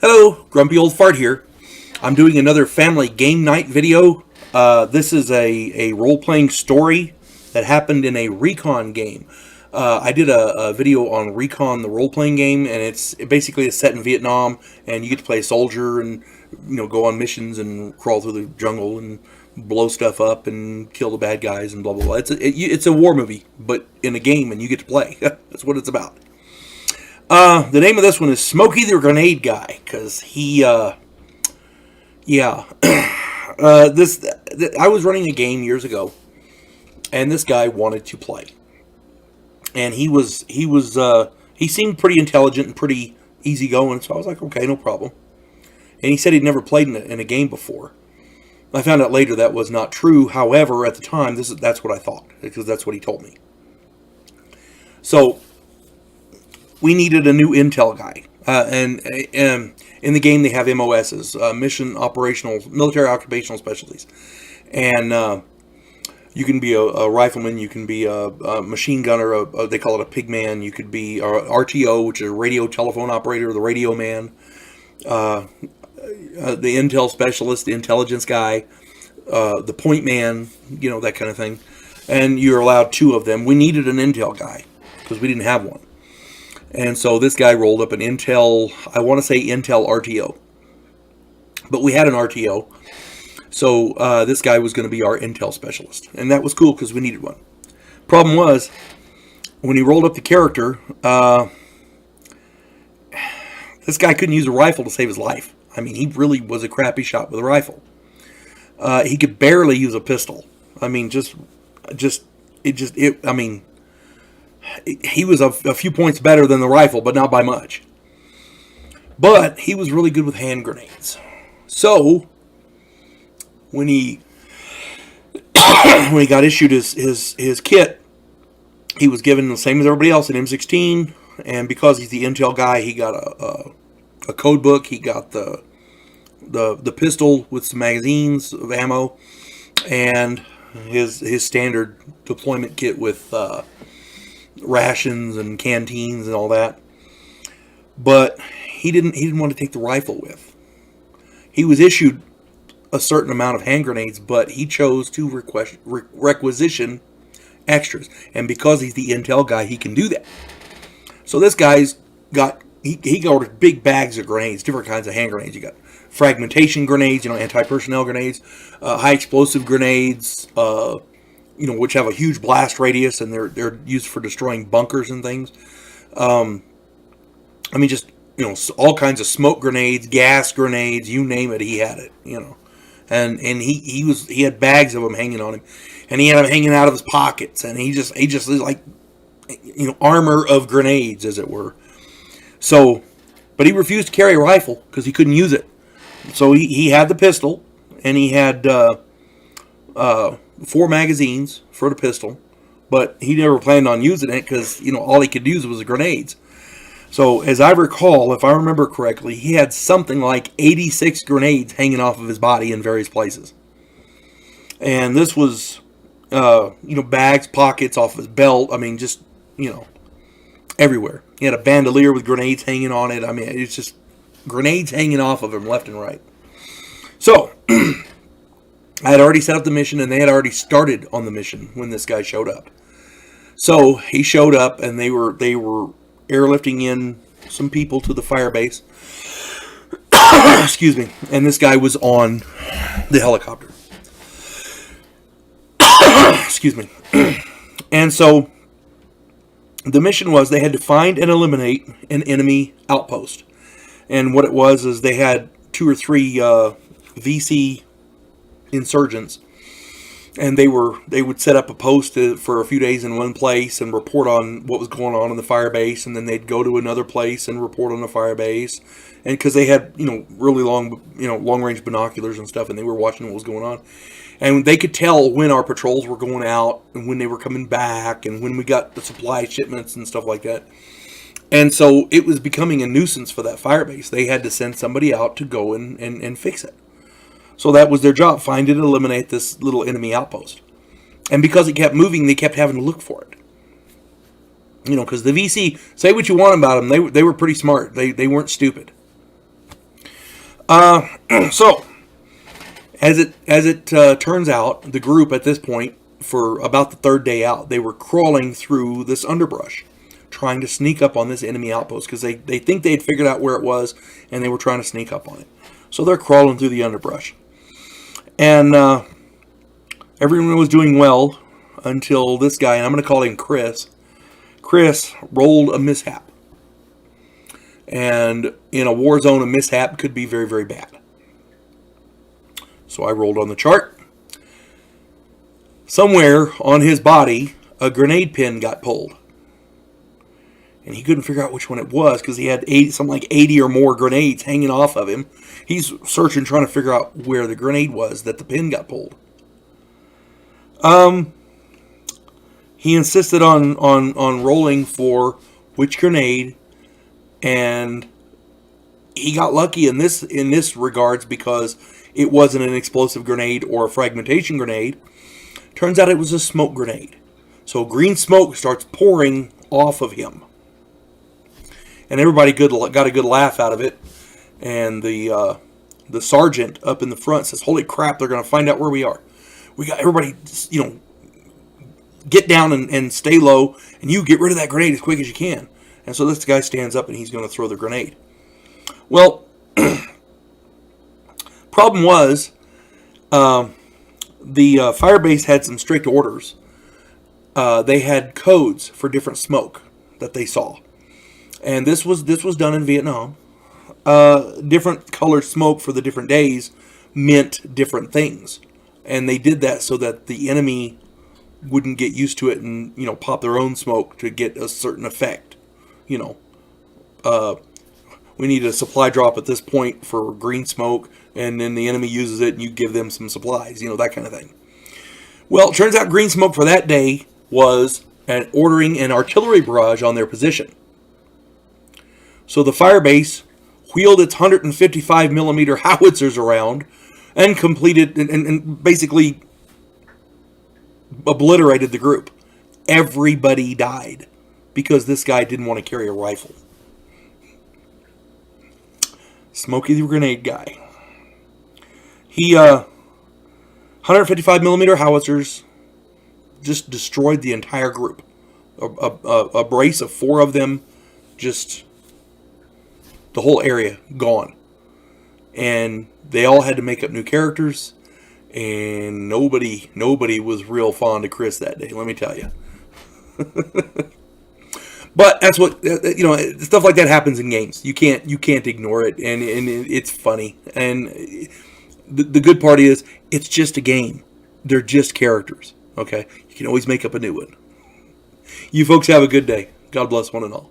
Hello, Grumpy Old Fart here. I'm doing another family game night video. This is a role-playing story that happened in a Recon game. I did a video on Recon, the role-playing game, and it's basically set in Vietnam, and you get to play a soldier and go on missions and crawl through the jungle and blow stuff up and kill the bad guys and blah blah blah. It's a war movie, but in a game, and you get to play. That's what it's about. The name of this one is Smoky the Grenade Guy, because I was running a game years ago, and this guy wanted to play, and he seemed pretty intelligent and pretty easygoing, so I was like, okay, no problem. And he said he'd never played in a game before. I found out later that was not true. However, at the time, that's what I thought, because that's what he told me. So we needed a new intel guy, and in the game they have MOSs, military occupational specialties, and you can be a rifleman, you can be a machine gunner, they call it a pigman, you could be a RTO, which is a radio telephone operator, the radio man, the intel specialist, the intelligence guy, the point man, that kind of thing, and you're allowed two of them. We needed an intel guy because we didn't have one. And so this guy rolled up an Intel, I want to say Intel RTO. But we had an RTO. So this guy was going to be our Intel specialist. And that was cool because we needed one. Problem was, when he rolled up the character, this guy couldn't use a rifle to save his life. I mean, he really was a crappy shot with a rifle. He could barely use a pistol. I mean, he was a few points better than the rifle, but not by much. But he was really good with hand grenades. So when he got issued his kit, he was given the same as everybody else, an M16. And because he's the intel guy, he got a code book. He got the pistol with some magazines of ammo, and his standard deployment kit with rations and canteens and all that. But he didn't want to take the rifle with. He was issued a certain amount of hand grenades, but he chose to requisition extras. And because he's the intel guy, he can do that. So this guy's got he ordered big bags of grenades, different kinds of hand grenades. You got fragmentation grenades, anti-personnel grenades, high explosive grenades, which have a huge blast radius, and they're used for destroying bunkers and things. All kinds of smoke grenades, gas grenades, you name it, he had it. And he had bags of them hanging on him, and he had them hanging out of his pockets, and he just is like, armor of grenades, as it were. So, but he refused to carry a rifle because he couldn't use it. So he had the pistol, and he had 4 magazines for the pistol, but he never planned on using it because, all he could use was the grenades. So, as I recall, if I remember correctly, he had something like 86 grenades hanging off of his body in various places. And this was, bags, pockets, off his belt. I mean, just, everywhere. He had a bandolier with grenades hanging on it. I mean, it's just grenades hanging off of him left and right. So I had already set up the mission, and they had already started on the mission when this guy showed up. So he showed up, and they were airlifting in some people to the fire base. Excuse me. And this guy was on the helicopter. Excuse me. And so the mission was they had to find and eliminate an enemy outpost. And what it was is they had 2 or 3 VC insurgents, and they would set up a post for a few days in one place and report on what was going on in the fire base, and then they'd go to another place and report on the fire base, and because they had really long range binoculars and stuff, and they were watching what was going on, and they could tell when our patrols were going out and when they were coming back and when we got the supply shipments and stuff like that. And so it was becoming a nuisance for that fire base. They had to send somebody out to go and fix it. So that was their job, find and eliminate this little enemy outpost. And because it kept moving, they kept having to look for it. Because the VC, say what you want about them, they were pretty smart. They weren't stupid. So, as it turns out, the group at this point, for about the third day out, they were crawling through this underbrush, trying to sneak up on this enemy outpost because they think they had figured out where it was, and they were trying to sneak up on it. So they're crawling through the underbrush. And everyone was doing well until this guy, and I'm going to call him Chris. Chris rolled a mishap. And in a war zone, a mishap could be very, very bad. So I rolled on the chart. Somewhere on his body, a grenade pin got pulled. And he couldn't figure out which one it was because he had something like 80 or more grenades hanging off of him. He's searching, trying to figure out where the grenade was that the pin got pulled. He insisted on rolling for which grenade, and he got lucky in this regards because it wasn't an explosive grenade or a fragmentation grenade. Turns out it was a smoke grenade. So green smoke starts pouring off of him. And everybody got a good laugh out of it. And the sergeant up in the front says, "Holy crap, they're going to find out where we are. We got everybody, get down and stay low, and you get rid of that grenade as quick as you can." And so this guy stands up and he's going to throw the grenade. Well, problem was, the fire base had some strict orders. They had codes for different smoke that they saw. And this was done in Vietnam. Different colored smoke for the different days meant different things. And they did that so that the enemy wouldn't get used to it and, pop their own smoke to get a certain effect. We need a supply drop at this point for green smoke, and then the enemy uses it and you give them some supplies, that kind of thing. Well, it turns out green smoke for that day was ordering an artillery barrage on their position. So the fire base wheeled its 155 millimeter howitzers around and completed and basically obliterated the group. Everybody died because this guy didn't want to carry a rifle. Smoky the grenade guy. He 155 millimeter howitzers just destroyed the entire group. A brace of 4 of them, just the whole area gone. And they all had to make up new characters, and nobody was real fond of Chris that day, let me tell you. But that's what, stuff like that happens in games. You can't ignore it, and it's funny. And the good part is, it's just a game. They're just characters, okay? You can always make up a new one. You folks have a good day. God bless one and all.